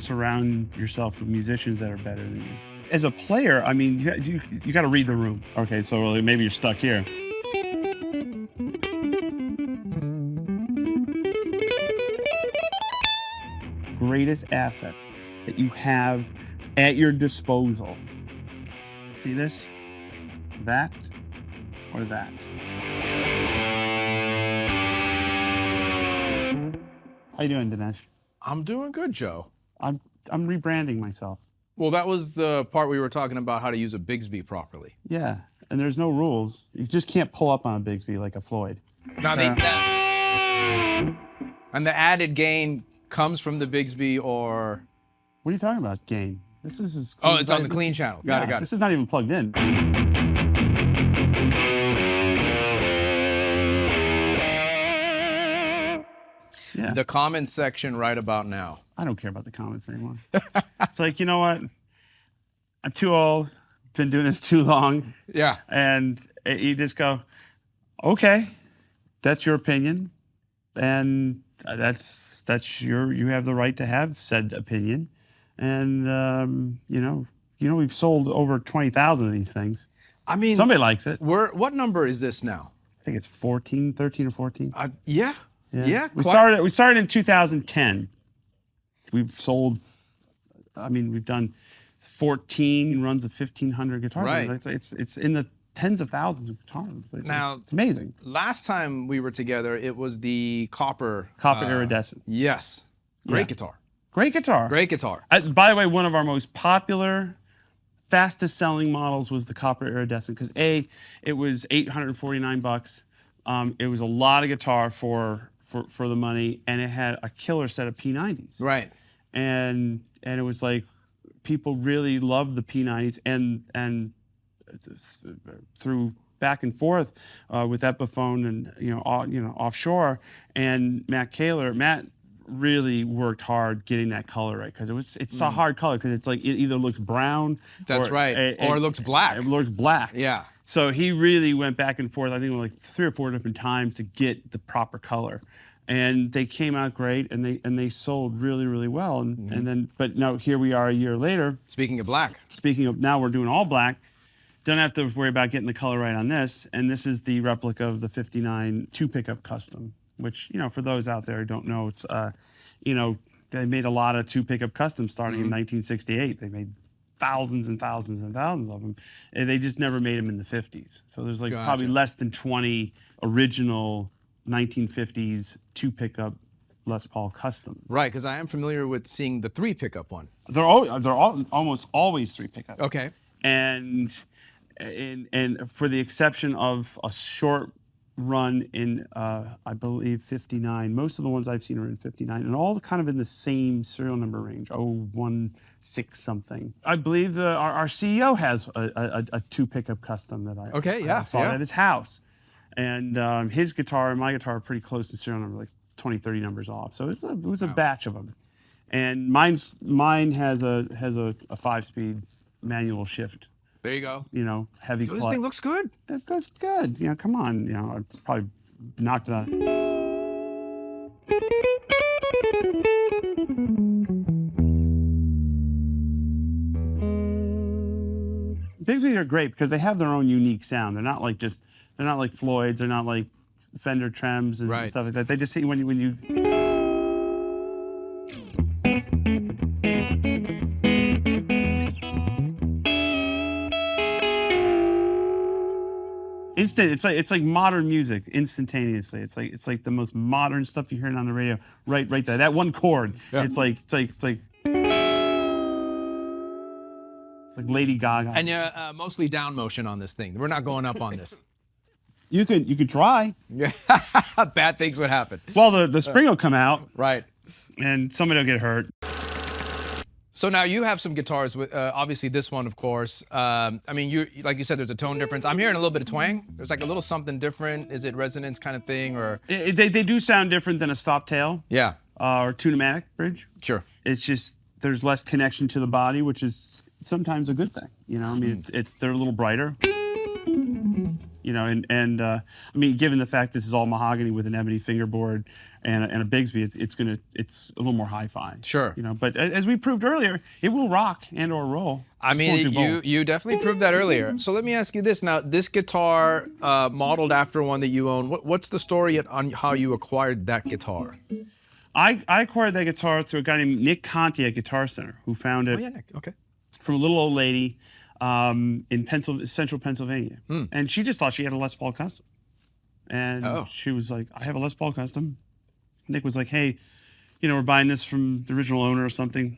surround yourself with musicians that are better than you. As a player, I mean, you got to read the room. Okay, so maybe you're stuck here. Greatest asset that you have at your disposal. See this? That or that? How you doing, Dinesh? I'm doing good, Joe. I'm rebranding myself. Well, that was the part we were talking about how to use a Bigsby properly. Yeah, and there's no rules. You just can't pull up on a Bigsby like a Floyd. Now, and the added gain comes from the Bigsby, or? What are you talking about, gain? This is as clean. Oh, it's on the clean channel. Got it. This is not even plugged in. Yeah. The comments section right about now. I don't care about the comments anymore. It's like, you know what? I'm too old. Been doing this too long. Yeah. And you just go, okay, that's your opinion, and you have the right to have said opinion. And you know, we've sold over 20,000 of these things. I mean, somebody likes it. What number is this now? I think it's 13 or 14. Yeah. We started in 2010. We've sold, I mean, we've done 14 runs of 1,500 guitars. Right. It's in the tens of thousands of guitars. It's amazing. Last time we were together, it was the copper Iridescent. Yes. Great guitar. Great guitar. Great guitar. By the way, one of our most popular, fastest selling models was the copper Iridescent, because it was $849. It was a lot of guitar for the money, and it had a killer set of P90s. Right. And it was like, people really loved the P90s, and through back and forth with Epiphone and offshore, and Matt really worked hard getting that color right, because it's a hard color, because it's like it either looks brown. That's right. Or it looks black. It looks black. Yeah. So he really went back and forth, I think like 3 or 4 different times to get the proper color. And they came out great, and they sold really, really well. But now here we are a year later. Speaking of black. Speaking of, now we're doing all black. Don't have to worry about getting the color right on this. And this is the replica of the 59 2-pickup Custom, which, for those out there who don't know, it's, they made a lot of 2-pickup Customs starting in 1968. They made thousands and thousands and thousands of them. And they just never made them in the 50s. So there's like probably less than 20 original 1950s 2-pickup Les Paul Custom. Right, because I am familiar with seeing the 3-pickup one. They're almost always 3-pickup. Okay. And for the exception of a short run in, I believe, 59, most of the ones I've seen are in 59, and all kind of in the same serial number range, 016 something. I believe our CEO has a 2-pickup Custom that I saw at his house. And his guitar and my guitar are pretty close to serial number, like 20, 30 numbers off. So it was a batch of them. And mine has a 5-speed manual shift. There you go. Heavy clutch. This thing looks good. It looks good. Come on. I probably knocked it out. Bigsby are great because they have their own unique sound. They're not like Floyd's. They're not like Fender Trems and stuff like that. They just see when you. Instant. It's like modern music instantaneously. It's like the most modern stuff you're hearing on the radio. Right there. That one chord. Yeah. It's like Lady Gaga. And you're mostly down motion on this thing. We're not going up on this. You could try. Yeah. Bad things would happen. Well, the spring will come out. Right. And somebody will get hurt. So now you have some guitars with, obviously this one, of course. I mean, like you said, there's a tone difference. I'm hearing a little bit of twang. There's like a little something different. Is it resonance kind of thing, or? They do sound different than a stop tail. Yeah. Or tunematic bridge. Sure. It's just there's less connection to the body, which is sometimes a good thing. I mean, they're a little brighter. You know, I mean, given the fact this is all mahogany with an ebony fingerboard and a Bigsby, it's a little more hi-fi. Sure. You know, but as we proved earlier, it will rock and or roll. I Just won't do mean, both. you definitely proved that earlier. So let me ask you this now: this guitar, modeled after one that you own. What's the story on how you acquired that guitar? I acquired that guitar through a guy named Nick Conti at Guitar Center, who found it Oh yeah, Nick. Okay. from a little old lady in central Pennsylvania. And she just thought she had a Les Paul Custom. And she was like, I have a Les Paul Custom. Nick was like, hey, you know, we're buying this from the original owner or something.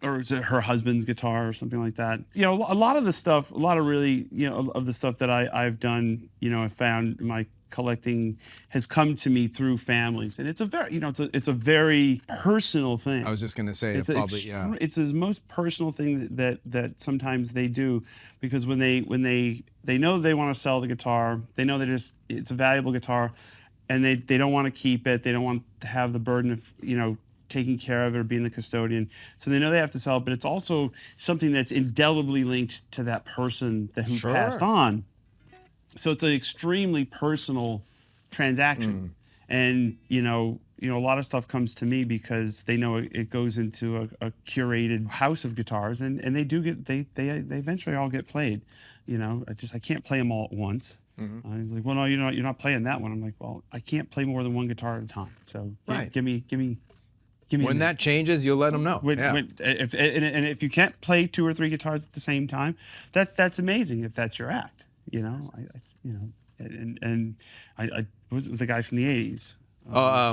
Or is it her husband's guitar or something like that? You know, a lot of the stuff, a lot of really, you know, of the stuff that I've done, you know, I found in my collecting has come to me through families. And it's a very, you know, it's a very personal thing. I was just gonna say, It's it's the most personal thing that sometimes they do, because when they know they want to sell the guitar, they know it's a valuable guitar, and they don't want to keep it. They don't want to have the burden of, you know, taking care of it or being the custodian. So they know they have to sell it, but it's also something that's indelibly linked to that person who passed on. So it's an extremely personal transaction. And, you know, a lot of stuff comes to me because they know it goes into a curated house of guitars, and they do get, they eventually all get played. You know, I can't play them all at once. He's like, well, no, you're not playing that one. I'm like, well, I can't play more than one guitar at a time. So give me. when that changes, you'll let them know. If you can't play 2 or 3 guitars at the same time, that's amazing if that's your act. You know, I was the guy from the '80s.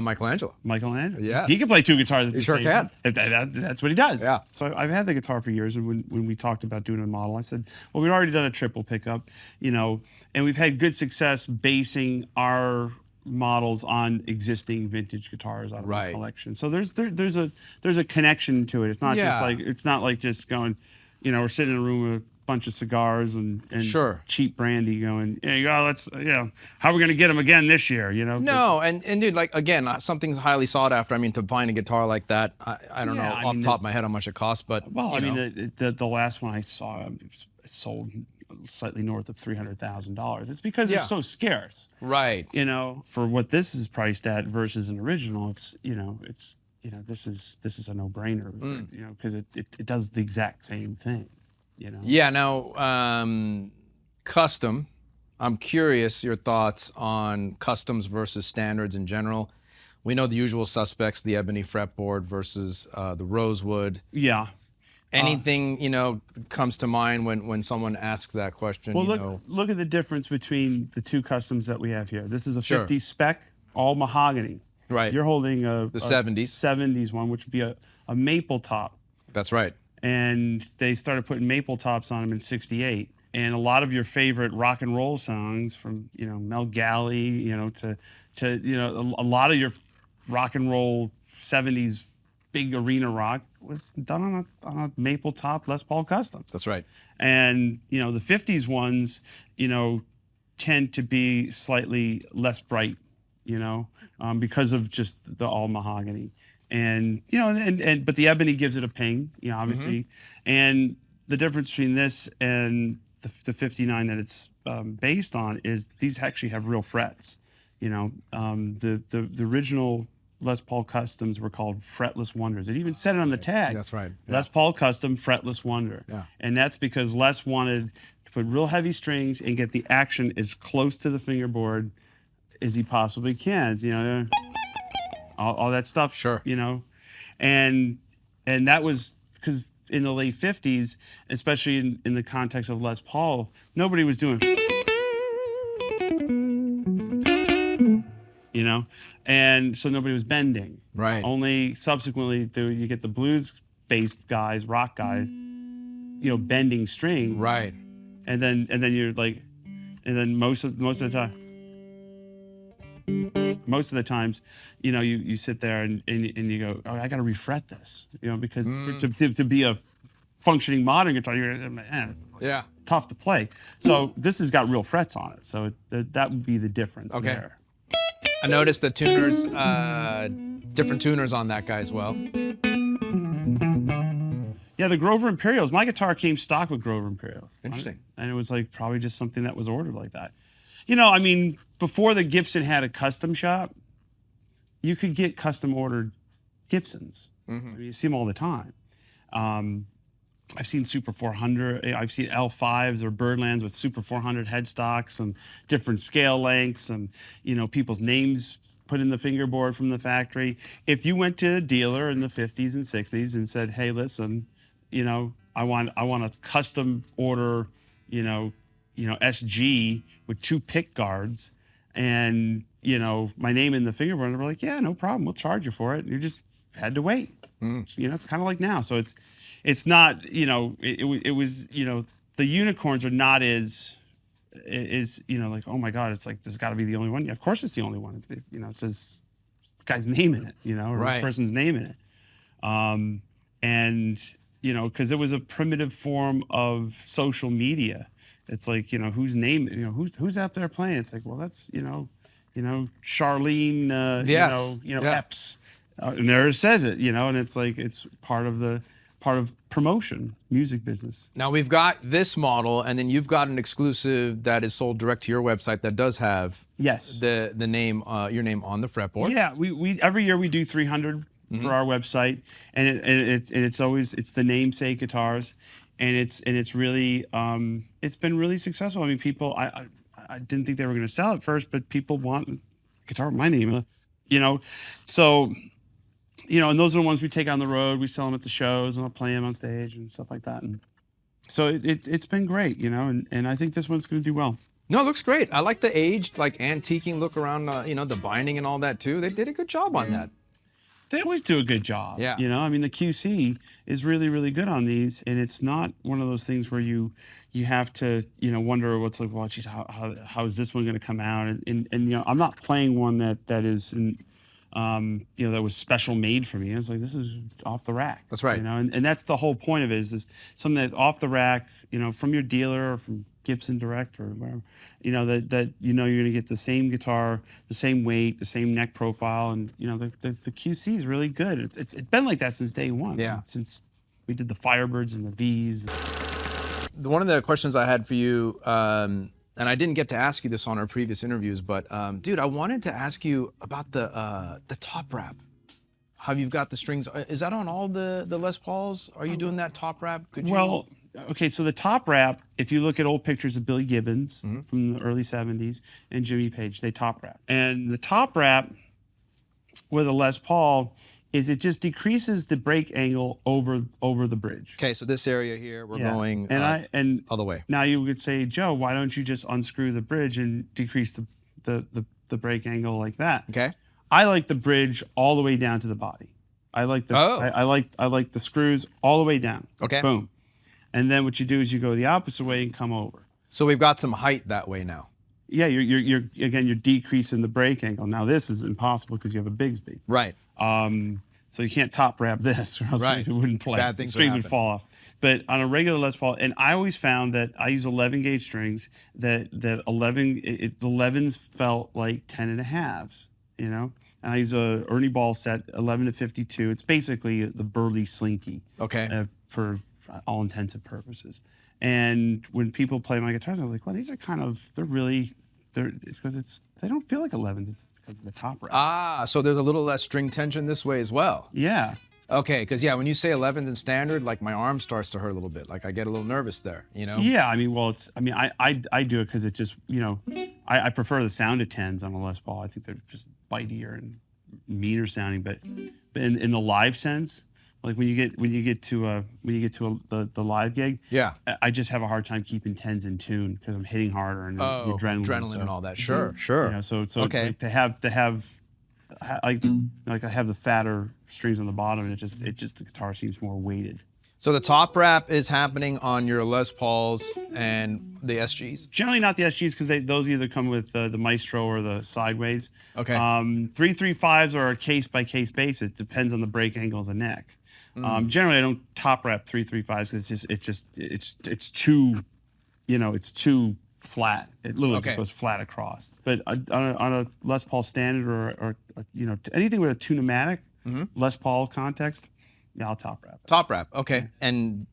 Michelangelo. Michelangelo. Yes. He can play 2 guitars at the sure same time. That's what he does. Yeah. So I've had the guitar for years, and when we talked about doing a model, I said, well, we've already done a triple pickup, you know, and we've had good success basing our models on existing vintage guitars out of our collection. So there's a connection to it. It's not like just going, you know, we're sitting in a room with a bunch of cigars and cheap brandy going, let's, how are we going to get them again this year, you know? No, and dude, like, again, something's highly sought after. I mean, to find a guitar like that, I don't know off the top of my head how much it costs, but well, I mean, the last one I saw, it sold slightly north of $300,000. It's because it's so scarce, right? You know, for what this is priced at versus an original, this is a no-brainer, you know, because it does the exact same thing. You know? Yeah. Now, custom. I'm curious your thoughts on customs versus standards in general. We know the usual suspects: the ebony fretboard versus the rosewood. Yeah. Anything comes to mind when someone asks that question? Well, look at the difference between the 2 customs that we have here. This is a 50 spec, all mahogany. Right. You're holding the 70s. 70s one, which would be a maple top. That's right. And they started putting maple tops on them in '68. And a lot of your favorite rock and roll songs, from Mel Galley, to a lot of your rock and roll '70s big arena rock was done on a maple top Les Paul Custom. That's right. And the '50s ones, tend to be slightly less bright, because of just the all mahogany. And but the ebony gives it a ping, obviously. And the difference between this and the 59 that it's based on is these actually have real frets. The original Les Paul Customs were called fretless wonders. It even said it on the tag. That's right. Yeah. Les Paul Custom fretless wonder. Yeah. And that's because Les wanted to put real heavy strings and get the action as close to the fingerboard as he possibly can. All that stuff. Sure. And that was because in the late 50s, especially in the context of Les Paul, nobody was doing, and so nobody was bending. Right. Only subsequently you get the blues-based guys, rock guys, bending string. Right. And then you're like, and then most of the time. Most of the times, you sit there and you go, oh, I got to refret this, because to be a functioning modern guitar, you're tough to play. So this has got real frets on it. So that would be the difference there. I noticed the tuners, different tuners on that guy as well. Yeah, the Grover Imperials. My guitar came stock with Grover Imperials. Interesting. And it was like probably just something that was ordered like that. You know, I mean, before the Gibson had a custom shop, you could get custom ordered Gibsons. I mean, you see them all the time. I've seen Super 400. I've seen L5s or Birdlands with Super 400 headstocks and different scale lengths, and you know, people's names put in the fingerboard from the factory. If you went to a dealer in the 50s and 60s and said, "Hey, listen, you know, I want a custom order, you know, SG with 2 pick guards, and you know, my name in the fingerboard," and we're like, "Yeah, no problem. We'll charge you for it." And you just had to wait. You know, it's kind of like now. So it's not, you know, it was, you know, the unicorns are not as you know, like, oh my God, it's like, there's got to be the only one. Yeah, of course it's the only one. You know, it says this guy's name in it, you know, or this person's name in it. And, you know, because it was a primitive form of social media. It's like, you know, whose name, you know, who's out there playing? It's like, well, that's, you know, Charlene, Epps. And there it says it, you know, and it's like, it's part of promotion, music business. Now we've got this model, and then you've got an exclusive that is sold direct to your website that does have the name, your name on the fretboard. Yeah, we every year we do 300 for our website, and it's always the namesake guitars, and it's really it's been really successful. I mean, people I didn't think they were going to sell it first, but people want a guitar with my name, you know, so. You know, and those are the ones we take on the road. We sell them at the shows, and I'll play them on stage and stuff like that. And so it's been great, you know, and I think this one's going to do well. No, it looks great. I like the aged, like antiquing look around, you know, the binding and all that too. They did a good job on that. They always do a good job. Yeah. You know, I mean, the QC is really, really good on these, and it's not one of those things where you have to, you know, wonder what's like, well, geez, how is this one going to come out? And you know, I'm not playing one that is in, you know, that was special made for me. I was like, this is off the rack. That's right. You know, and that's the whole point of it is something that off the rack, you know, from your dealer or from Gibson Direct or whatever, you know, that you know you're going to get the same guitar, the same weight, the same neck profile, and you know the QC is really good. It's been like that since day one. Yeah. Since we did the Firebirds and the V's. One of the questions I had for you, and I didn't get to ask you this on our previous interviews, but dude, I wanted to ask you about the top wrap. How you've got the strings. Is that on all the Les Pauls? Are you doing that top wrap? Could you? Well, okay, so the top wrap, if you look at old pictures of Billy Gibbons from the early 70s and Jimmy Page, they top wrap. And the top wrap with a Les Paul is it just decreases the break angle over the bridge. Okay, so this area here, we're going all the way. Now you would say, Joe, why don't you just unscrew the bridge and decrease the break angle like that? Okay. I like the bridge all the way down to the body. I like the I like the screws all the way down. Okay. Boom. And then what you do is you go the opposite way and come over. So we've got some height that way now. Yeah, you're decreasing the break angle. Now this is impossible because you have a Bigsby. Right. So you can't top wrap this, or else it wouldn't play. Bad The things strings would would fall off. But on a regular Les Paul, and I always found that I use 11 gauge strings. The 11s felt like 10 and a halves. You know, and I use a Ernie Ball set 11 to 52. It's basically the Burley Slinky. Okay. For all intents and purposes. And when people play my guitars, I'm like, well, these are because they don't feel like 11s. It's because of the top wrap. Ah, so there's a little less string tension this way as well. Yeah. Okay, because when you say 11s in standard, like my arm starts to hurt a little bit. Like I get a little nervous there, you know? Yeah, I mean, I do it because it just, you know, I prefer the sound of 10s on a Les Paul. I think they're just bitier and meaner sounding. But in the live sense, like when you get to the live gig, I just have a hard time keeping 10s in tune because I'm hitting harder and the adrenaline and all that. Sure. You know, so okay. Like, to have I have the fatter strings on the bottom, and it just the guitar seems more weighted. So the top wrap is happening on your Les Pauls and the SGs? Generally not the SGs because those either come with the Maestro or the Sideways. Okay. 335s are a case-by-case basis. It depends on the break angle of the neck. Generally, I don't top wrap 335s because it's too, you know, it's too flat. It literally just goes flat across. But on a Les Paul standard or you know, anything with a tunematic Les Paul context, Yeah, I'll top wrap it. Top wrap, okay. And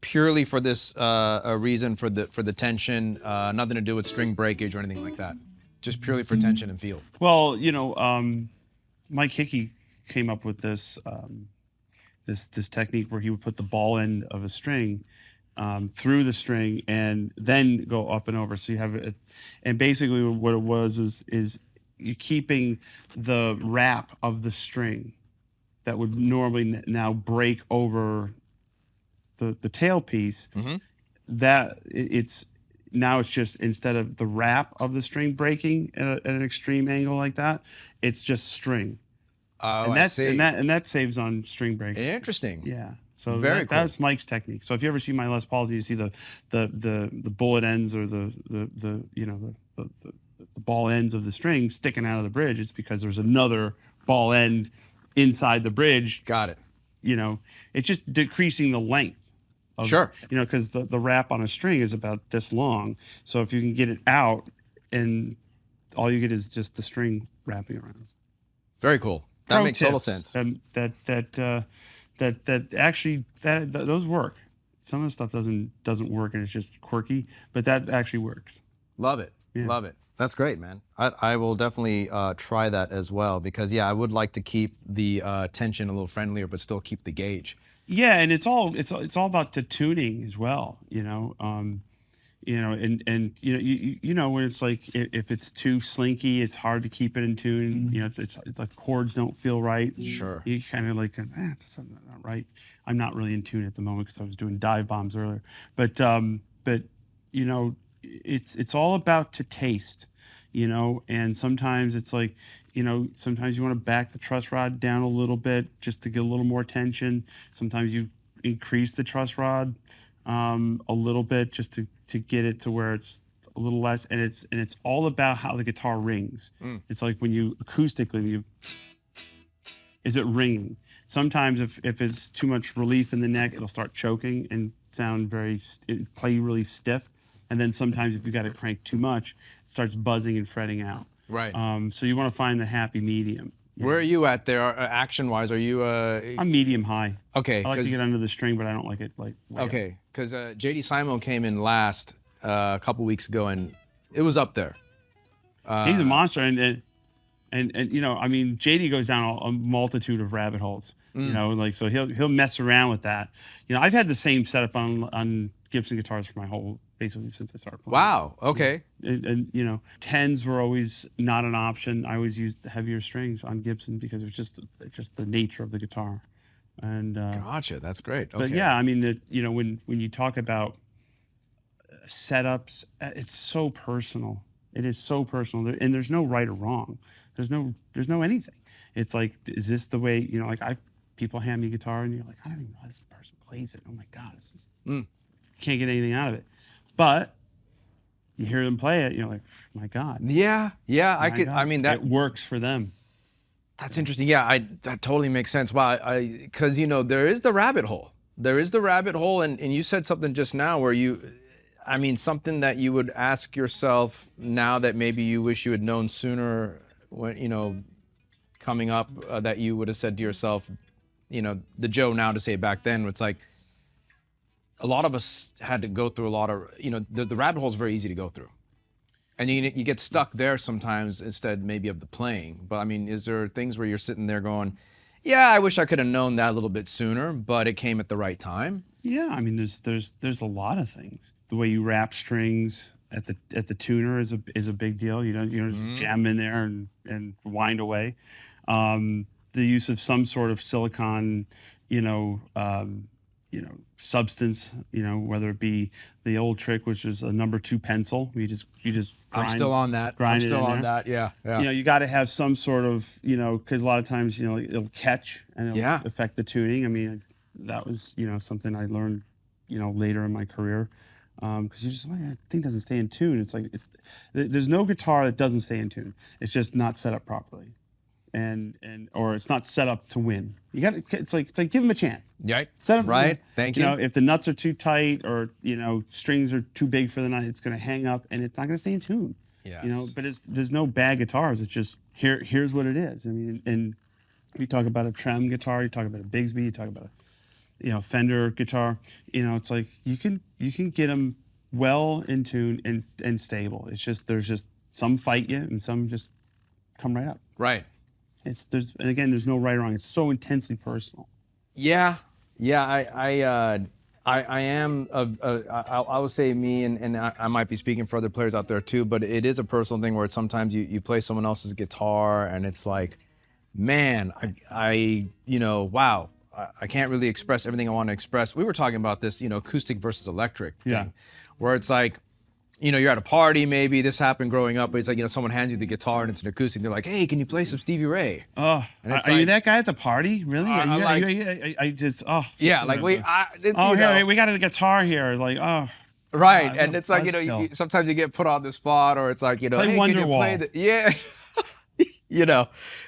purely for this a reason for the tension, nothing to do with string breakage or anything like that. Just purely for tension and feel. Well, you know, Mike Hickey came up with this this technique where he would put the ball end of a string through the string and then go up and over. So you have it, and basically what it was is you're keeping the wrap of the string that would normally now break over the tailpiece. That it's now it's just, instead of the wrap of the string breaking at an extreme angle like that, it's just string. Oh, And I see. And that saves on string breaking. Interesting. Yeah. So Very cool. that's Mike's technique. So if you ever see my Les Pauls, you see the bullet ends or the ball ends of the string sticking out of the bridge. It's because there's another ball end inside the bridge. Got it. You know, it's just decreasing the length. Sure. You know, because the wrap on a string is about this long. So if you can get it out, and all you get is just the string wrapping around. Very cool. That makes total sense. That actually those work. Some of the stuff doesn't work, and it's just quirky, but that actually works. Love it. Yeah. Love it. That's great, man. I will definitely try that as well, because yeah, I would like to keep the tension a little friendlier, but still keep the gauge. Yeah, and it's all about the tuning as well. You know, and you know when it's like, if it's too slinky, it's hard to keep it in tune. You know, it's like chords don't feel right. Sure. You kind of like, that's not right. I'm not really in tune at the moment because I was doing dive bombs earlier. But you know, it's all about to taste. You know, and sometimes it's like, you know, sometimes you want to back the truss rod down a little bit just to get a little more tension. Sometimes you increase the truss rod a little bit just to get it to where it's a little less. And it's all about how the guitar rings. It's like when you acoustically, is it ringing? Sometimes if it's too much relief in the neck, it'll start choking and sound play really stiff. And then sometimes if you got it cranked too much, it starts buzzing and fretting out. Right. So you want to find the happy medium. Where are you at there, action-wise? Are you? I'm medium high. Okay. I like to get under the string, but I don't like it like. Okay, because JD Simo came in last a couple weeks ago, and it was up there. He's a monster, and you know, I mean, JD goes down a multitude of rabbit holes. You know, like, so he'll mess around with that. You know, I've had the same setup on Gibson guitars for my whole, basically since I started playing. Wow. Okay. And you know, 10s were always not an option. I always used heavier strings on Gibson because it's just the nature of the guitar. And Gotcha. That's great. Okay. but yeah, I mean, you know, when you talk about setups, it's so personal. It is so personal, and there's no right or wrong. There's no anything. It's like, is this the way, you know, like people hand me a guitar and you're like, I don't even know how this person plays it. Oh my God, this is, can't get anything out of it. But you hear them play it, you're like, my God. Yeah. I mean, that it works for them. That's interesting. Yeah, that totally makes sense. Wow, because you know, there is the rabbit hole. There is the rabbit hole, and you said something just now where I mean, something that you would ask yourself now that maybe you wish you had known sooner, when, you know, coming up, that you would have said to yourself, you know, the Joe now to say back then, it's like, a lot of us had to go through a lot of, you know, the rabbit hole is very easy to go through. And you get stuck there sometimes instead maybe of the playing. But I mean, is there things where you're sitting there going, yeah, I wish I could have known that a little bit sooner, but it came at the right time? Yeah, I mean, there's a lot of things. The way you wrap strings at the tuner is a big deal. You know, just jam in there and wind away. The use of some sort of silicone, substance, whether it be the old trick, which is a number 2 pencil. You just grind. I'm still on that. I'm still on that. Yeah. You got to have some sort of, because a lot of times, it'll catch and it'll affect the tuning. I mean, that was, something I learned, later in my career. Because you're just like, that thing doesn't stay in tune. It's like, there's no guitar that doesn't stay in tune. It's just not set up properly. Or it's not set up to win. It's like give them a chance. Right. Set up, right. Thank you. If the nuts are too tight or strings are too big for the nut, it's going to hang up and it's not going to stay in tune. Yes. But there's no bad guitars. It's just here's what it is. I mean, and you talk about a trem guitar, you talk about a Bigsby, you talk about Fender guitar, it's like you can get them well in tune and stable. It's just there's just some fight you and some just come right up. Right. And again, there's no right or wrong. It's so intensely personal. Yeah. I am. I would say me, and I might be speaking for other players out there too. But it is a personal thing where sometimes you play someone else's guitar, and it's like, man, wow, I can't really express everything I want to express. We were talking about this, acoustic versus electric thing, where it's like, you're at a party, maybe this happened growing up, but it's like, someone hands you the guitar and it's an acoustic. They're like, hey, can you play some Stevie Ray? Oh, are you that guy at the party? Really? We got a guitar here. Like, oh. Right. And it's like, sometimes you get put on the spot, or it's like, play hey, Wonderwall.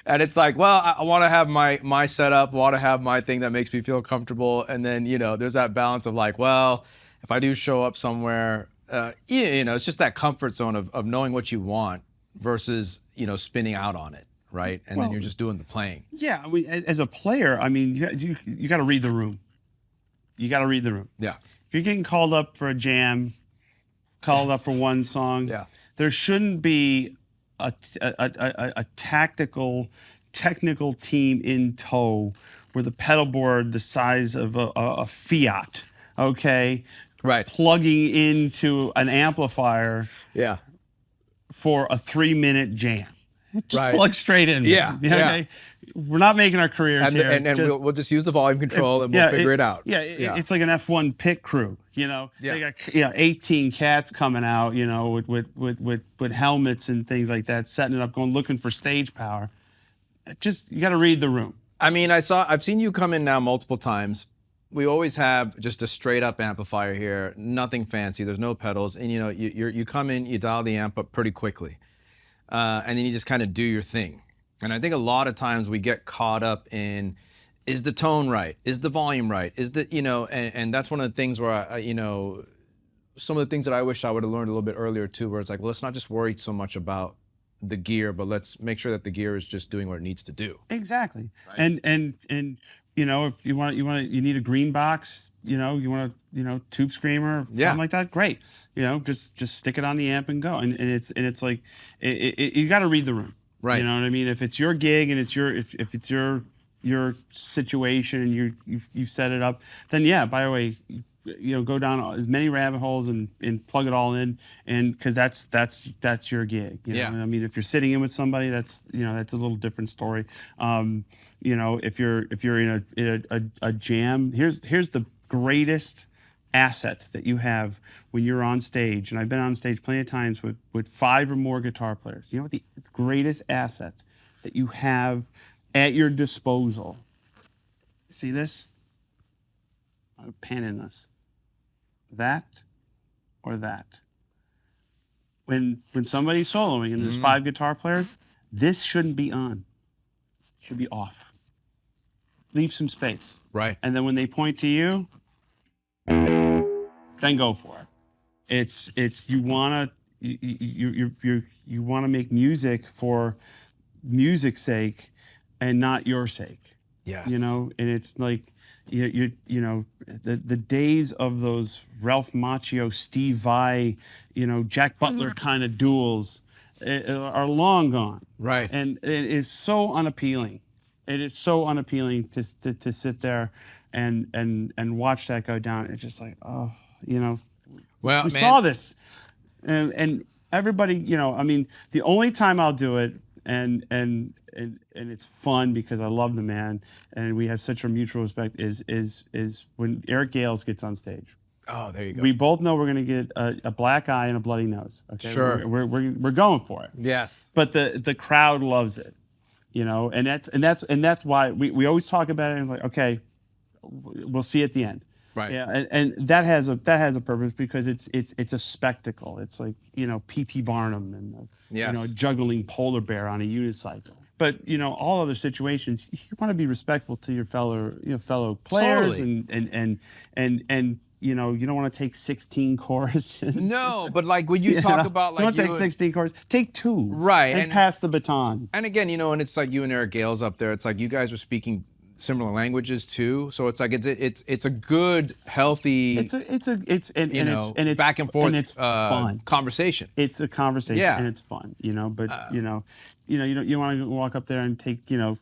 And it's like, well, I want to have my setup, want to have my thing that makes me feel comfortable. And then, there's that balance of like, well, if I do show up somewhere, it's just that comfort zone of knowing what you want versus, spinning out on it, right? And then you're just doing the playing. Yeah, as a player, you got to read the room. You got to read the room. Yeah. If you're getting called up for a jam, called up for one song, there shouldn't be a technical team in tow with a pedal board the size of a Fiat, okay? Right. Plugging into an amplifier for a 3-minute jam. Just plug straight in. Yeah. Okay? We're not making our careers here. And we'll just use the volume control and we'll figure it out. It's like an F1 pit crew. They got 18 cats coming out, with helmets and things like that, setting it up, looking for stage power. You got to read the room. I've seen you come in now multiple times. We always have just a straight up amplifier here, nothing fancy. There's no pedals, and you come in, you dial the amp up pretty quickly, and then you just kind of do your thing. And I think a lot of times we get caught up in, is the tone right? Is the volume right? Is the and that's one of the things where some of the things that I wish I would have learned a little bit earlier too, where it's like, well, let's not just worry so much about the gear, but let's make sure that the gear is just doing what it needs to do. Exactly, right? And if you need a green box, you want a tube screamer, something like that, great. Just stick it on the amp and go. And it's like you got to read the room, right? You know what I mean? If it's your gig and it's if it's your situation and you set it up, then by the way, go down as many rabbit holes and plug it all in, and because that's your gig. If you're sitting in with somebody, that's a little different story. If you're in a jam, here's the greatest asset that you have when you're on stage, and I've been on stage plenty of times with 5 or more guitar players. You know what the greatest asset that you have at your disposal? See this? I'm panning this. That or that. When somebody's soloing and there's 5 guitar players, this shouldn't be on. It should be off. Leave some space. Right. And then when they point to you, then go for it. It's you wanna make music for music's sake and not your sake. Yes. And it's like the days of those Ralph Macchio, Steve Vai, Jack Butler kind of duels are long gone. Right. And it is so unappealing. It is so unappealing to sit there and watch that go down. It's just like, we saw this, and everybody, the only time I'll do it, and it's fun because I love the man and we have such a mutual respect is when Eric Gales gets on stage. Oh, there you go. We both know we're going to get a black eye and a bloody nose. Okay, sure. We're going for it. Yes. But the crowd loves it. And that's why we always talk about it and like, okay, we'll see at the end. Right. Yeah, and that has a purpose because it's a spectacle. It's like P.T. Barnum and a juggling polar bear on a unicycle. But all other situations, you want to be respectful to your fellow players, totally. and you don't want to take 16 choruses. No, but like when you talk about like don't take 16 choruses, take 2. Right. And pass the baton. And again, and it's like you and Eric Gales up there. It's like you guys are speaking similar languages too. So it's like it's a good, healthy, It's back and forth, and it's fun conversation. It's a conversation, Yeah. and it's fun, But you want to walk up there and take, oh,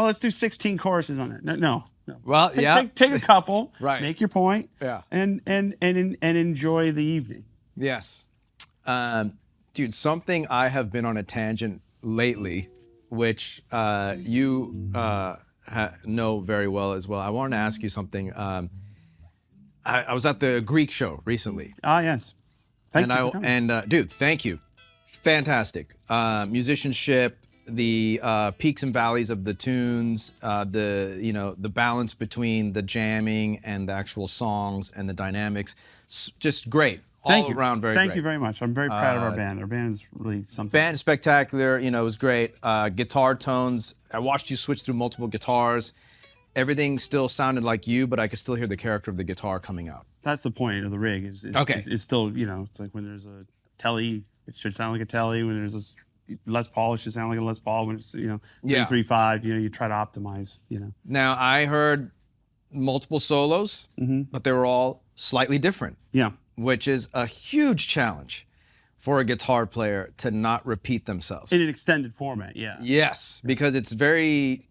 let's do 16 choruses on it. No. Well, take a couple, Right. Make your point, Yeah. and enjoy the evening. Yes. Dude, something I have been on a tangent lately, which you know very well as well. I wanted to ask you something. I was at the Greek show recently. Ah, yes. Thank you for coming. Dude, thank you. Fantastic. Musicianship, the peaks and valleys of the tunes, the balance between the jamming and the actual songs and the dynamics, just great. All around very great. Thank you very much. I'm very proud of our band. Our band is really something. Band spectacular. It was great. Guitar tones. I watched you switch through multiple guitars. Everything still sounded like you, but I could still hear the character of the guitar coming out. That's the point of the rig. Is still, it's like when there's a telly, it should sound like a telly. When there's a Les Paul, it should sound like a Les Paul. When it's 335, you try to optimize. Now I heard multiple solos, but they were all slightly different. Yeah. Which is a huge challenge for a guitar player to not repeat themselves. In an extended format, yeah. Yes, because it's very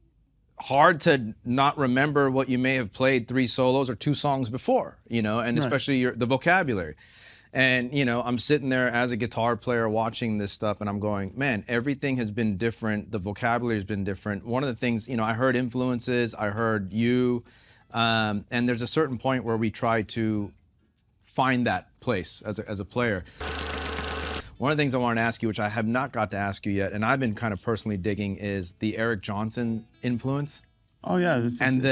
hard to not remember what you may have played 3 solos or 2 songs before, and especially the vocabulary. And, I'm sitting there as a guitar player watching this stuff and I'm going, man, everything has been different. The vocabulary has been different. One of the things, I heard influences, I heard you, and there's a certain point where we try to find that place as a player. One of the things I wanted to ask you, which I have not got to ask you yet, and I've been kind of personally digging, is the Eric Johnson influence. Oh yeah,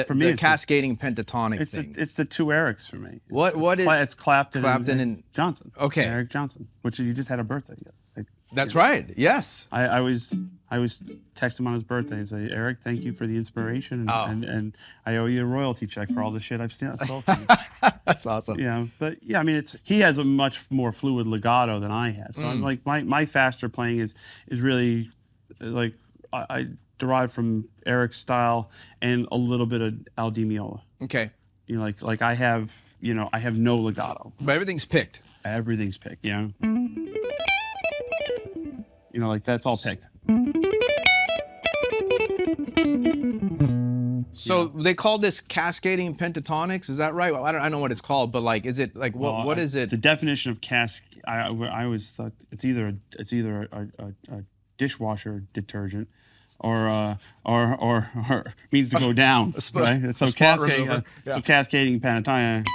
for me, the cascading pentatonic thing. It's the 2 Erics for me. It's Clapton and Johnson. Okay, Eric Johnson, which you just had a birthday. That's right. Yes. I always text him on his birthday and say, Eric, thank you for the inspiration, and I owe you a royalty check for all the shit I've stole from you. That's awesome. Yeah, but yeah, I mean, he has a much more fluid legato than I had. So I'm like my faster playing is really like I derive from Eric's style and a little bit of Al Di Meola. Okay. Like I have no legato. But everything's picked. Everything's picked. Like that's all picked. So they call this cascading pentatonics. Is that right? I don't know what it's called, but like, is it like what is it? The definition of I always thought it's either a dishwasher detergent, or means to go down. Right? So cascading pentatonic.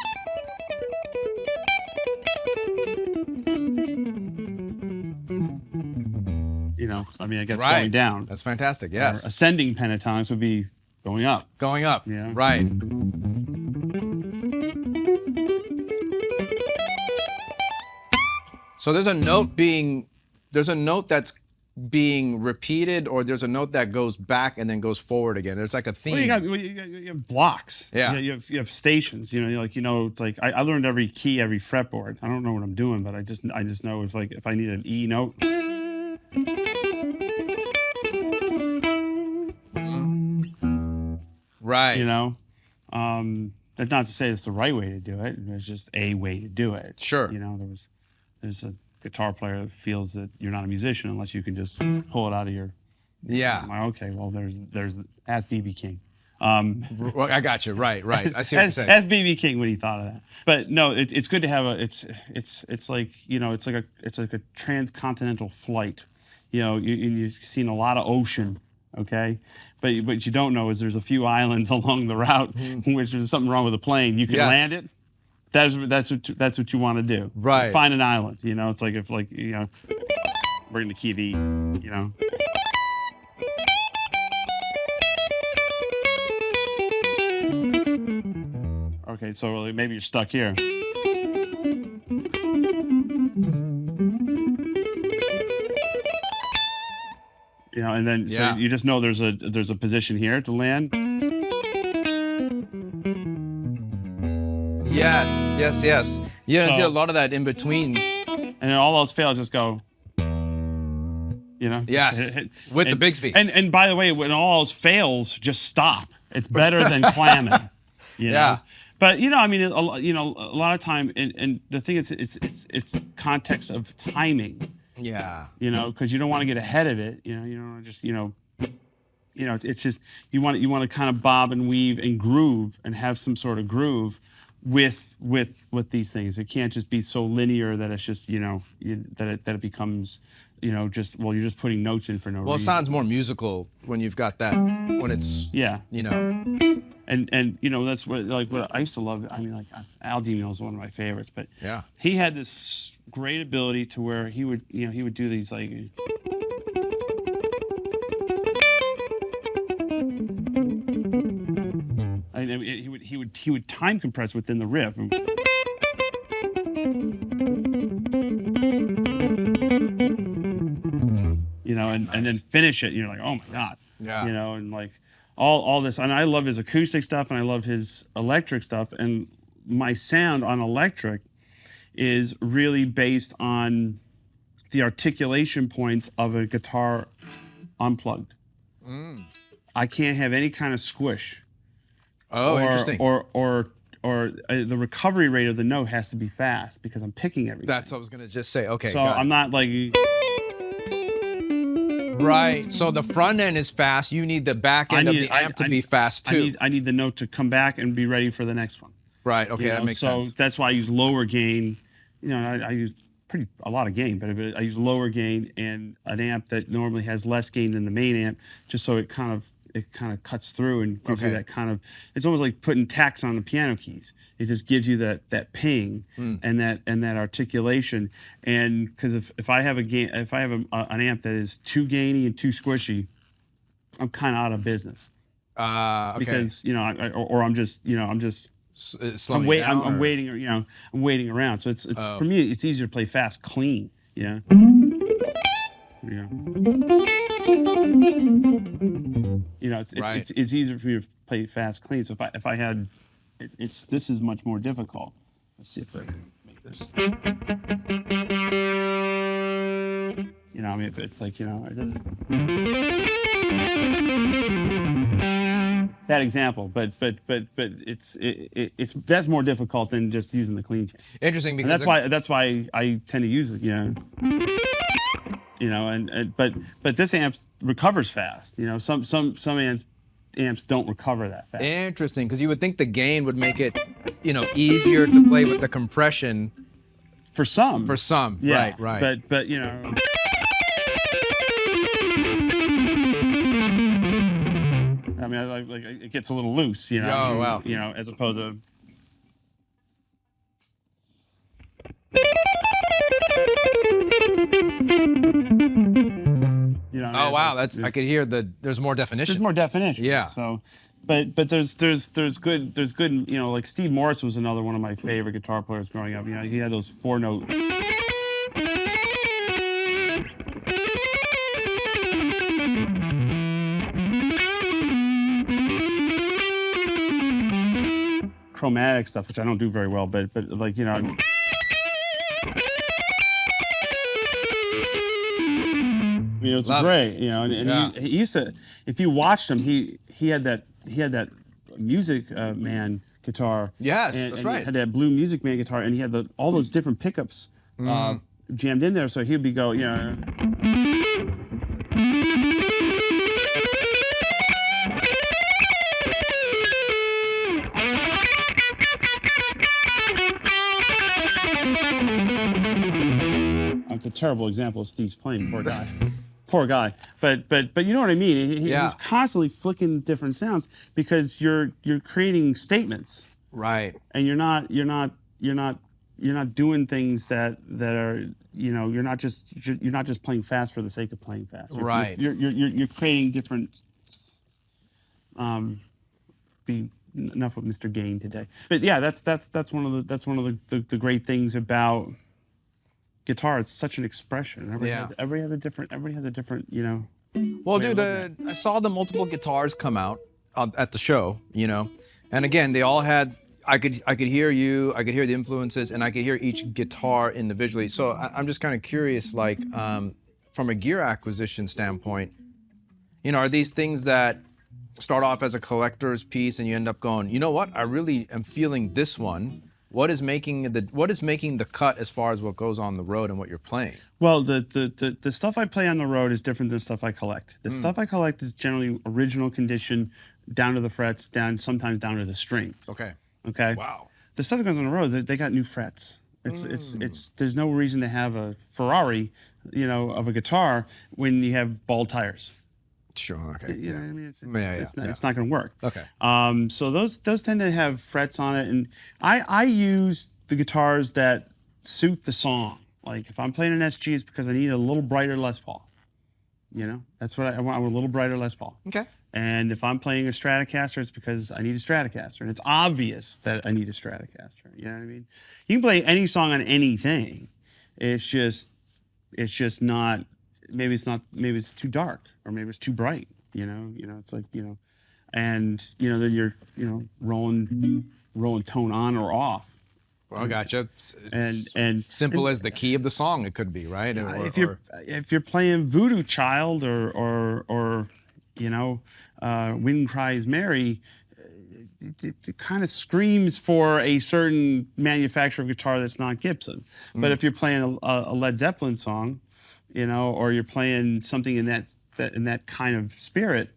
I guess going down. That's fantastic, yes. Or ascending pentatonics would be going up. Going up, yeah. Right. So there's a note that's being repeated, or there's a note that goes back and then goes forward again. There's like a theme. Well, you have blocks. Yeah. You have stations. It's like I learned every key, every fretboard. I don't know what I'm doing, but I just know if I need an E note. Right. That's not to say it's the right way to do it. There's just a way to do it. Sure. There's a guitar player that feels that you're not a musician unless you can just pull it out of your. Yeah. Okay. Well, there's ask BB King. Well, I got you. Right. I see what you're saying. Ask BB King what he thought of that. But no, it's good to have it's like a transcontinental flight. You've seen a lot of ocean. Okay, but what you don't know is there's a few islands along the route, which there's something wrong with the plane. You can land it. That's what you want to do. Right. Find an island. It's like we're in the key of E. Okay, so maybe you're stuck here. And then so you just know there's a position here to land. Yes. You see a lot of that in between. And then all else fail, just go. You know. Yes. With the Bigsby. And by the way, when all else fails, just stop. It's better than clamming. You know? Yeah. But you know, I mean, a lot of time, and the thing is, it's context of timing. Yeah. You know, because you don't want to get ahead of it. You know, you don't want to just it's just you want to kind of bob and weave and groove and have some sort of groove with these things. It can't just be so linear that it's just that it becomes you're just putting notes in for no reason. Well, it sounds more musical when you've got that, when it's, And that's what I used to love. I mean, like Al Di Meola is one of my favorites, but yeah, he had this great ability to where he would do these like. He would time compress within the riff. And then finish it. And you're like, oh my God. Yeah. And like all this. And I love his acoustic stuff and I love his electric stuff. And my sound on electric is really based on the articulation points of a guitar unplugged. I can't have any kind of squish. Oh, interesting. Or the recovery rate of the note has to be fast because I'm picking everything. That's what I was gonna just say. Okay. So I'm not like. Right. So the front end is fast. You need the back end of the amp to be fast too. I need the note to come back and be ready for the next one. Right. Okay, that makes sense. So that's why I use lower gain. I use a lot of gain, but I use lower gain and an amp that normally has less gain than the main amp, just so it kind of cuts through and gives you that kind of. It's almost like putting tacks on the piano keys. It just gives you that ping and that articulation. And because if I have an amp that is too gainy and too squishy, I'm kind of out of business. Okay. Because I'm just. I'm waiting around. So it's for me, it's easier to play fast, clean. Yeah. It's easier for me to play fast, clean. So if I had, this is much more difficult. Let's see if I can make this. It's like it doesn't. Bad example, but it's that's more difficult than just using the clean channel. Interesting, because that's why I tend to use it. But this amp recovers fast. Some amps don't recover that fast. Interesting, because you would think the gain would make it easier to play with the compression. For some. Yeah. Right. But I mean, like it gets a little loose, Oh, wow. As opposed to. Oh wow, I could hear there's more definition. There's more definition. Yeah. So, but there's good like Steve Morris was another one of my favorite guitar players growing up. He had those 4-note. Chromatic stuff, which I don't do very well, but like it's great, and he used to. If you watched him, he had that Music Man guitar. Yes, and that's right. He had that blue Music Man guitar, and he had all those different pickups jammed in there. So he'd be go, It's a terrible example of Steve's playing, poor guy. Poor guy. But you know what I mean? He was constantly flicking different sounds because you're creating statements. Right. And you're not doing things that are you're not just playing fast for the sake of playing fast. Right. You're creating different enough with Mr. Gain today. But yeah, that's one of the great things about guitar. It's such an expression. Everybody has a different. Well, dude, I saw the multiple guitars come out at the show. And again, they all had. I could hear you. I could hear the influences, and I could hear each guitar individually. So I'm just kind of curious, like, from a gear acquisition standpoint, you know, are these things that start off as a collector's piece and you end up going, you know what, I really am feeling this one. What is making the cut as far as what goes on the road and what you're playing? Well, the stuff I play on the road is different than the stuff I collect. The stuff I collect is generally original condition, down to the frets, sometimes down to the strings. Okay. Okay. Wow. The stuff that goes on the road, they got new frets. There's no reason to have a Ferrari, you know, of a guitar when you have bald tires. Sure. Okay. You know what I mean? It's not going to work. Okay. So those tend to have frets on it, and I use the guitars that suit the song. Like if I'm playing an SG, it's because I need a little brighter Les Paul. You know, that's what I want. I want a little brighter Les Paul. Okay. And if I'm playing a Stratocaster, it's because I need a Stratocaster, and it's obvious that I need a Stratocaster. You know what I mean? You can play any song on anything. It's just not. Maybe it's too dark, or maybe it's too bright. You know, it's like, you know, and you know, then you're, you know, rolling tone on or off. Well, gotcha. And simple as the key of the song, it could be, right? If you're playing Voodoo Child or you know, Wind Cries Mary, it kind of screams for a certain manufacturer of guitar that's not Gibson. But if you're playing a Led Zeppelin song, you know, or you're playing something in that kind of spirit,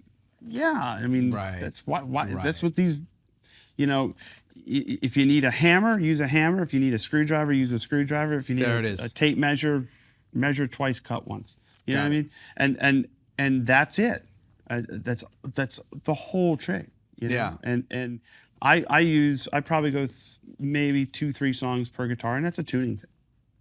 yeah, I mean, right. That's why Right. That's what these, you know, if you need a hammer, use a hammer. If you need a screwdriver, use a screwdriver. If you need a tape measure, measure twice, cut once. You know what I mean? And that's it. That's the whole trick. You know? Yeah. And I probably go maybe 2-3 songs per guitar, and that's a tuning thing.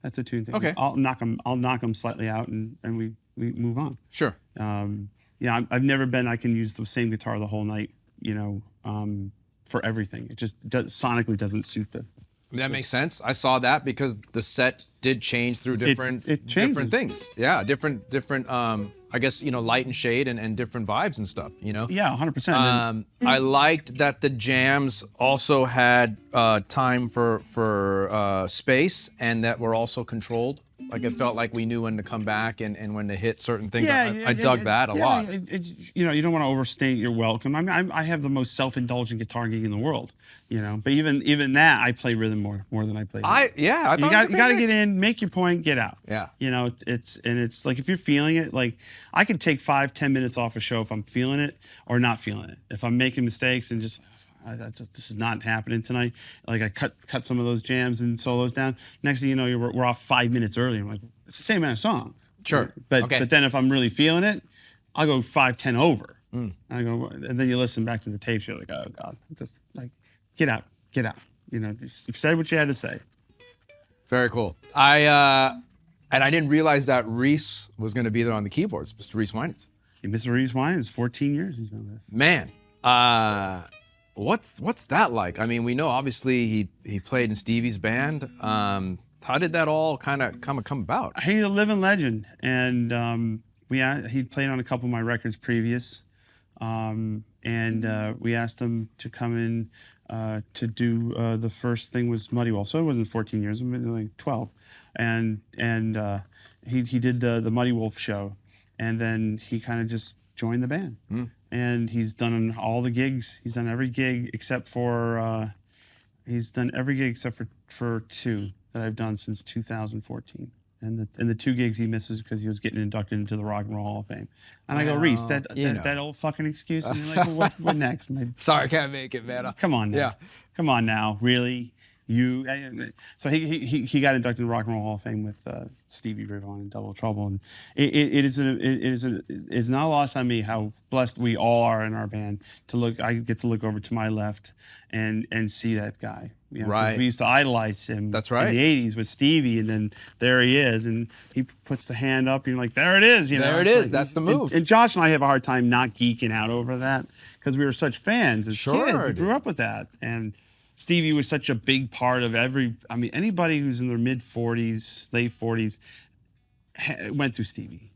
That's a tune thing. Okay. I'll knock them slightly out, and we move on. Sure. Yeah, I've never been. I can use the same guitar the whole night. You know, for everything. It just sonically doesn't suit the. That makes sense. I saw that because the set did change through different things. Yeah, different. I guess, you know, light and shade and different vibes and stuff. You know. Yeah, 100%. I liked that the jams also had time for space, and that were also controlled. Like it felt like we knew when to come back and when to hit certain things. I dug that a lot. You know, you don't want to overstate your welcome. I mean, I have the most self-indulgent guitar gig in the world. You know, but even that, I play rhythm more than I play. You got to get in, make your point, get out. Yeah. You know, it's like if you're feeling it, like I could take 5-10 minutes off a show if I'm feeling it or not feeling it. If I'm making mistakes and just. This is not happening tonight. Like I cut some of those jams and solos down. Next thing you know, we're off 5 minutes early. I'm like, it's the same amount of songs. Sure. But then if I'm really feeling it, I'll go 5-10 over. And then you listen back to the tapes. You're like, oh God, just like get out. You know, you've said what you had to say. Very cool. I didn't realize that Reese was going to be there on the keyboards, Mr. Reese Wynans. Mr. Reese Wynans, 14 years he's been with. Man. What's that like? I mean, we know obviously he played in Stevie's band. How did that all kind of come about? He's a living legend, and he played on a couple of my records previous, and we asked him to come in to do the first thing was Muddy Wolf. So it wasn't 14 years, it was like 12, and he did the Muddy Wolf show, and then he kind of just joined the band. And he's done all the gigs. He's done every gig except for for 2 that I've done since 2014. And the 2 gigs he misses because he was getting inducted into the Rock and Roll Hall of Fame. And I go, Reese, that old fucking excuse. And you're like, well, what next? Sorry, I can't make it, man. Come on now. Yeah. Come on now, really? So he got inducted in the Rock and Roll Hall of Fame with Stevie Ray Vaughan and Double Trouble, and it's not lost on me how blessed we all are in our band to look. I get to look over to my left and see that guy. You know, right. We used to idolize him. That's right. In the '80s with Stevie, and then there he is, and he puts the hand up, and you're like, there it is. You know, there it is. Like, that's the move. And Josh and I have a hard time not geeking out over that because we were such fans as kids. We grew up with that, and Stevie was such a big part of anybody who's in their mid 40s, late 40s went through Stevie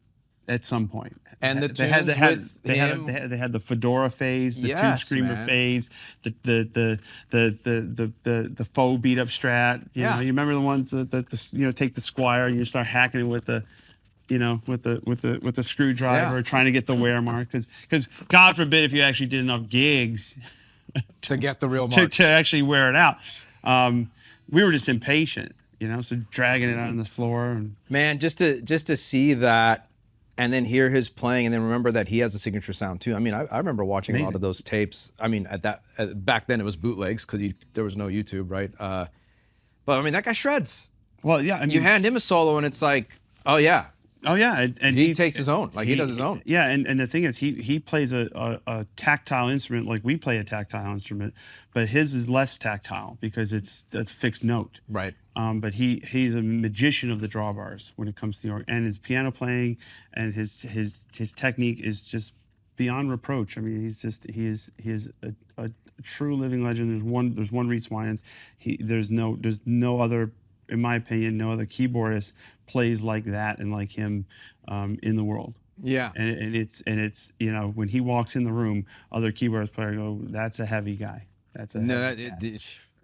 at some point. And they had the fedora phase, the tube screamer phase, the faux beat up Strat. You know, you remember the ones that take the Squire and you start hacking it with the you know, with the screwdriver, trying to get the wear mark, because God forbid if you actually did enough gigs to get the real mark to actually wear it out. We were just impatient, you know, so dragging it out on the floor. And man, just to see that, and then hear his playing, and then remember that he has a signature sound too. I mean, I remember watching a lot of those tapes. I mean, back then it was bootlegs because there was no YouTube, right? But I mean, that guy shreds. Well, yeah, I mean, you hand him a solo, and it's like, oh yeah, and he takes his own, like he does his own. Yeah, and the thing is, he plays a tactile instrument like we play a tactile instrument, but his is less tactile because it's a fixed note. Right. But he's a magician of the drawbars when it comes to the organ, and his piano playing and his technique is just beyond reproach. I mean, he is a true living legend. There's one Reese Wynans. There's no other, in my opinion, no other keyboardist plays like that and like him in the world. Yeah. And it's you know, when he walks in the room, other keyboardist players go, "That's a heavy guy. That's a heavy guy."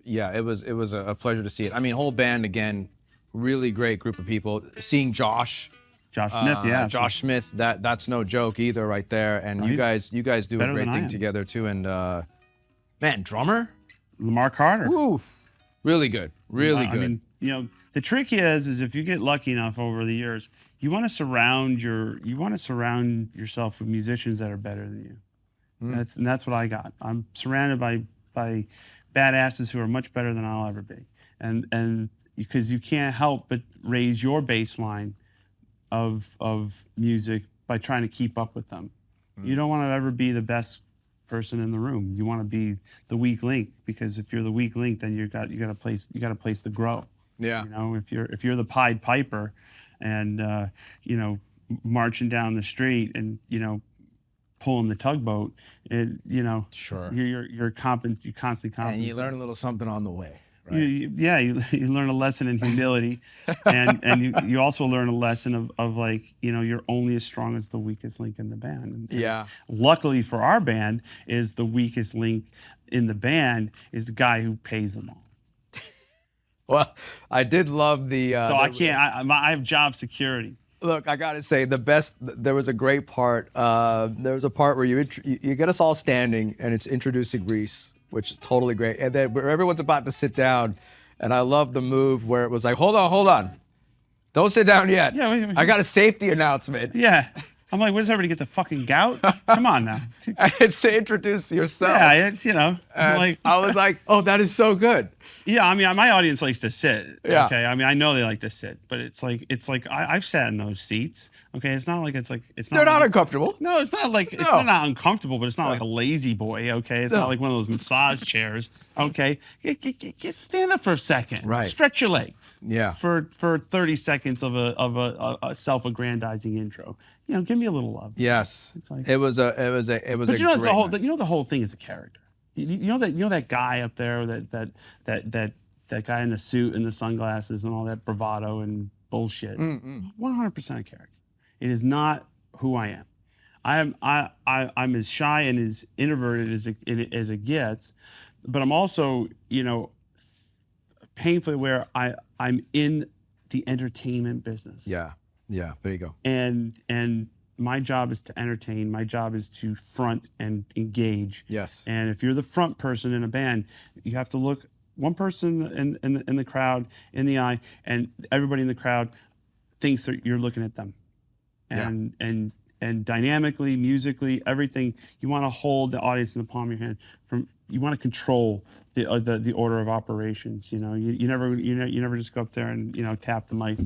Yeah, it was a pleasure to see it. I mean, whole band again, really great group of people. Seeing Josh Smith, Josh Smith, that's no joke either, right there. And Right. you guys do Better a great than I thing am. together too. And man, drummer, Lamar Carter. woo, really good, really good. I mean, you know, the trick is if you get lucky enough over the years, you want to surround yourself with musicians that are better than you. That's what I got. I'm surrounded by badasses who are much better than I'll ever be, and because you can't help but raise your baseline of music by trying to keep up with them. You don't want to ever be the best person in the room. You want to be the weak link, because if you're the weak link, then you got a place to grow. Yeah. You know, if you're the Pied Piper, and you know, marching down the street and, you know, pulling the tugboat, you know, Sure. You're constantly compensating. And you learn a little something on the way. Right. You learn a lesson in humility, and you also learn a lesson of like, you know, you're only as strong as the weakest link in the band. And luckily for our band, is the weakest link in the band is the guy who pays them all. Well, I did love the. So I can't. I have job security. Look, I gotta say, the best. There was a great part. There was a part where you get us all standing, and it's introducing Reese, which is totally great. And then where everyone's about to sit down, and I love the move where it was like, hold on, don't sit down yet. Yeah, wait. I got a safety announcement. Yeah. I'm like, what does everybody get the fucking gout? Come on now. It's to introduce yourself. Yeah, it's, you know, like I was like, oh, that is so good. Yeah, I mean, my audience likes to sit. Yeah. Okay, I mean, I know they like to sit, but it's like I've sat in those seats. Okay, it's not like it's not. They're not like uncomfortable. No, it's not like it's not uncomfortable, but it's not like a lazy boy. Okay, it's not like one of those massage chairs. Okay, get stand up for a second. Right. Stretch your legs. Yeah. For 30 seconds of a self-aggrandizing intro. You know, give me a little love. Yes. It's like, it was a. But you know, it's great a whole. night. You know, the whole thing is a character. You know that guy up there, that guy in the suit and the sunglasses and all that bravado and bullshit. 100% a character. It is not who I am. I'm as shy and as introverted as it gets, but I'm also, you know, painfully aware I'm in the entertainment business. Yeah. There you go. And my job is to entertain. My job is to front and engage. Yes. And if you're the front person in a band, you have to look one person in the crowd in the eye, and everybody in the crowd thinks that you're looking at them. And dynamically, musically, everything, you want to hold the audience in the palm of your hand. You want to control the order of operations. You know, you never just go up there and, you know, tap the mic,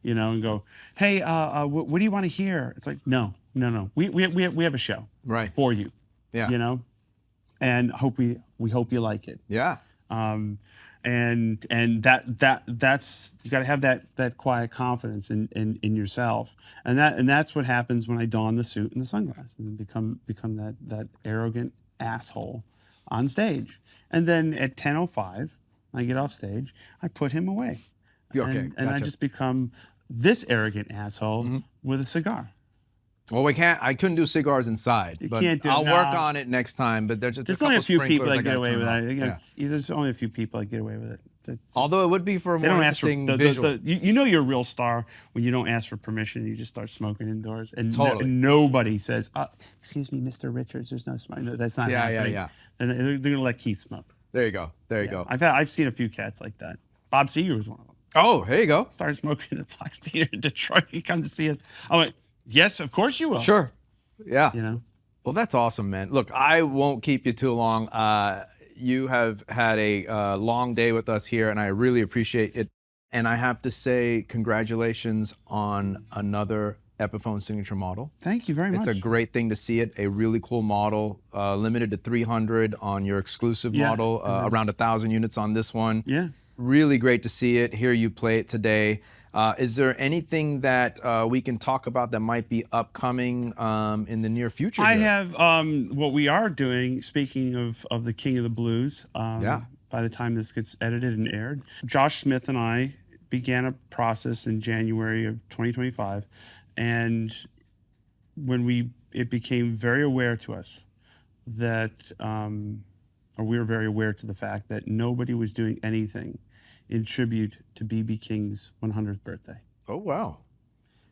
you know, and go, hey, what do you want to hear? It's like, no. We have a show for you. Yeah. You know, and we hope you like it. Yeah. And that's, you got to have that quiet confidence in yourself, and that's what happens when I don the suit and the sunglasses and become that arrogant asshole on stage. And then at 10:05, I get off stage, I put him away. Okay, and I just become this arrogant asshole with a cigar. Well, I couldn't do cigars inside. You but can't do it, I'll no. work on it next time. But there's just There's a only a couple few people sprinklers that I get gotta away turn with off. that. Yeah. There's only a few people that get away with it. Although it would be for a they more don't ask for interesting visual. you know you're a real star when you don't ask for permission. You just start smoking indoors, and Totally. nobody says, "Excuse me, Mr. Richards, there's no smoke." No, that's not happening. Yeah. And they're gonna let Keith smoke. There you go. There you go. I've seen a few cats like that. Bob Seger was one of them. Oh, here you go. Started smoking at the Fox Theater in Detroit. He comes to see us. I went, yes, of course you will. Sure. Yeah. You know. Well, that's awesome, man. Look, I won't keep you too long. You have had a long day with us here, and I really appreciate it. And I have to say, congratulations on another Epiphone signature model. Thank you very much. It's a great thing to see it. A really cool model, limited to 300 on your exclusive model, around 1,000 units on this one. Yeah. Really great to see it. Hear you play it today. Is there anything that we can talk about that might be upcoming in the near future? I have what we are doing. Speaking of the King of the Blues, by the time this gets edited and aired, Josh Smith and I began a process in January of 2025, and when it became very aware to us that, or we were very aware to the fact that nobody was doing anything in tribute to B.B. King's 100th birthday. Oh, wow.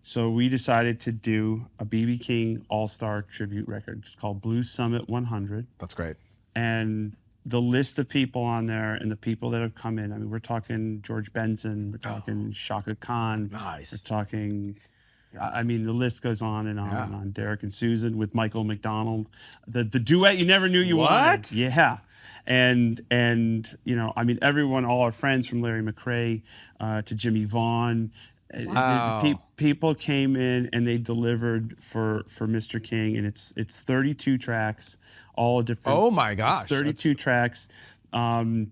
So we decided to do a B.B. King all-star tribute record. It's called Blues Summit 100. That's great. And the list of people on there and the people that have come in, I mean, we're talking George Benson, we're talking Shaka Khan. Nice. We're talking, I mean, the list goes on and on and on. Derek and Susan with Michael McDonald. The duet you never knew you wanted. What? Yeah. And you know, I mean, everyone, all our friends from Larry McRae to Jimmy Vaughn, people came in and they delivered for Mr. King, and it's 32 tracks, all different. Oh my gosh, it's 32 tracks,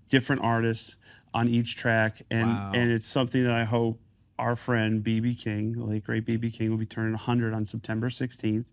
different artists on each track, and it's something that I hope our friend B.B. King, the late great B.B. King, will be turning 100 on September 16th.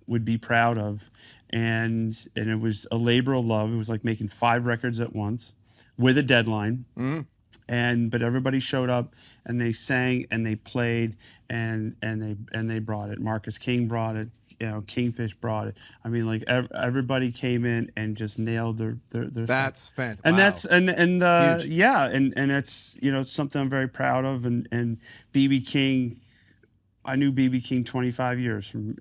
Would be proud of, and it was a labor of love. It was like making 5 records at once with a deadline. But everybody showed up and they sang and they played and they brought it. Marcus King brought it. You know, Kingfish brought it. I mean, like everybody came in and just nailed their That's fantastic. and that's and that's, you know, something I'm very proud of. And B.B. King, I knew B.B. King 25 years from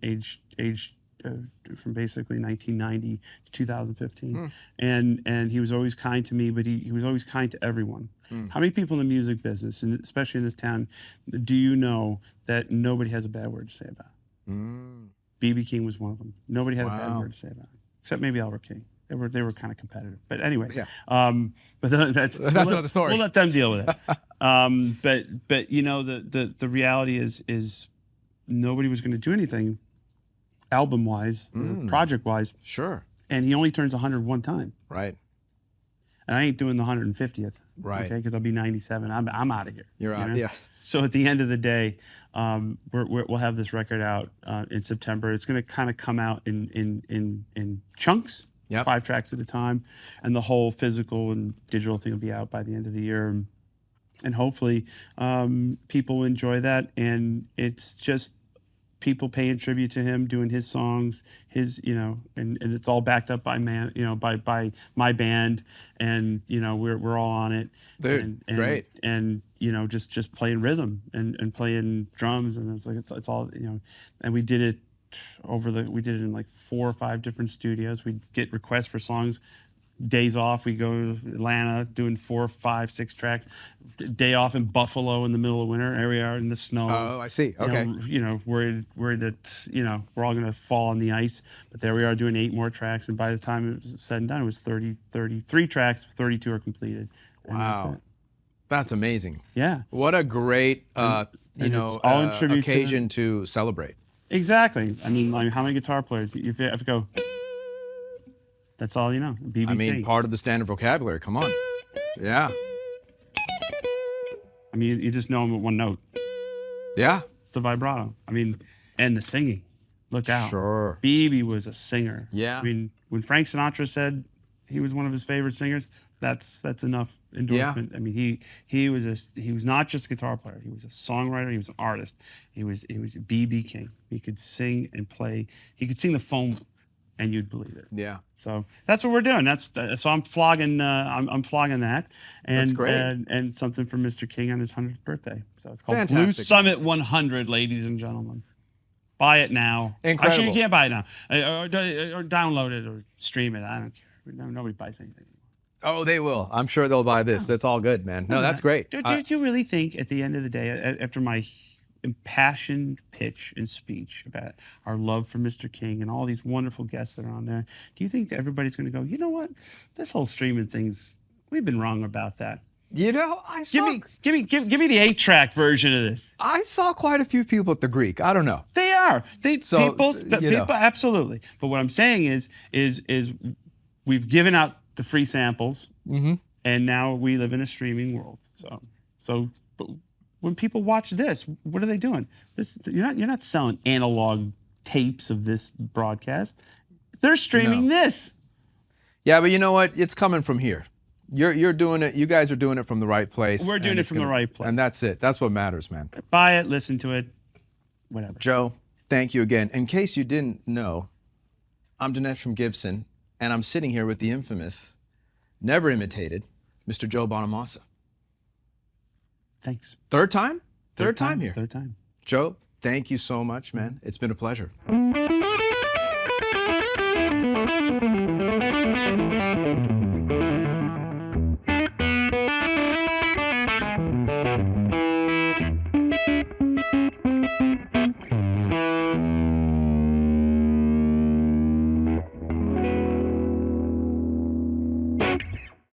from basically 1990 to 2015, and he was always kind to me, but he was always kind to everyone. How many people in the music business, and especially in this town, do you know that nobody has a bad word to say about it? B.B. King was one of them. Nobody had a bad word to say about it, except maybe Albert King. They were kind of competitive, but anyway. But that's another story. We'll let them deal with it. But you know, the reality is nobody was going to do anything album-wise, project-wise. Sure. And he only turns 100 one time. Right. And I ain't doing the 150th. Right. Okay, because I'll be 97. I'm out of here. You're out. Know? Yeah. So at the end of the day, we'll have this record out in September. It's going to kind of come out in chunks, 5 tracks at a time, and the whole physical and digital thing will be out by the end of the year. And hopefully people enjoy that. And it's just people paying tribute to him, doing his songs, his, you know, and it's all backed up by by my band, and you know, we're all on it. Dude, great. And you know, just playing rhythm and playing drums, and it's like it's all, you know, and we did it in like 4 or 5 different studios. We'd get requests for songs. Days off, we go to Atlanta doing 4, 5, 6 tracks. Day off in Buffalo in the middle of winter. Here we are in the snow. Oh, I see. Okay. You know, worried that, you know, we're all going to fall on the ice. But there we are doing 8 more tracks. And by the time it was said and done, it was 33 tracks. 32 are completed. And wow. That's amazing. Yeah. What a great, occasion to celebrate. Exactly. I mean, like, how many guitar players? You have to go. That's all you know. B.B. I mean, King. part of the standard vocabulary. Come on. Yeah. I mean, you just know him with one note. Yeah. It's the vibrato. I mean, and the singing. Look out. Sure. B.B. was a singer. Yeah. I mean, when Frank Sinatra said he was one of his favorite singers, that's enough endorsement. Yeah. I mean, he was not just a guitar player. He was a songwriter. He was an artist. He was B.B. King. He could sing and play. He could sing the phone book. and you'd believe it. Yeah. So that's what we're doing. So I'm flogging. I'm flogging that, and That's great. and something for Mr. King on his 100th birthday. So it's called Blue Fantastic. Summit 100, ladies and gentlemen. Buy it now. Incredible. Actually, you can't buy it now, or download it or stream it. I don't care. Nobody buys anything. Oh, they will. I'm sure they'll buy this. That's all good, man. No, that's great. Do you really think at the end of the day, after my impassioned pitch and speech about our love for Mr. King and all these wonderful guests that are on there, do you think that everybody's going to go, you know what, this whole streaming thing's, we've been wrong about that. You know, Give me the 8-track version of this. I saw quite a few people at the Greek. I don't know. They are. People, you know. absolutely. But what I'm saying is we've given out the free samples, and now we live in a streaming world. So but when people watch this, what are they doing? You're not selling analog tapes of this broadcast. They're streaming this. Yeah, but you know what? It's coming from here. You're doing it. You guys are doing it from the right place. We're doing it from the right place. And that's it. That's what matters, man. Buy it, listen to it, whatever. Joe, thank you again. In case you didn't know, I'm Dinesh from Gibson, and I'm sitting here with the infamous, never imitated, Mr. Joe Bonamassa. Thanks. Third time? Third time here. Third time. Joe, thank you so much, man. It's been a pleasure.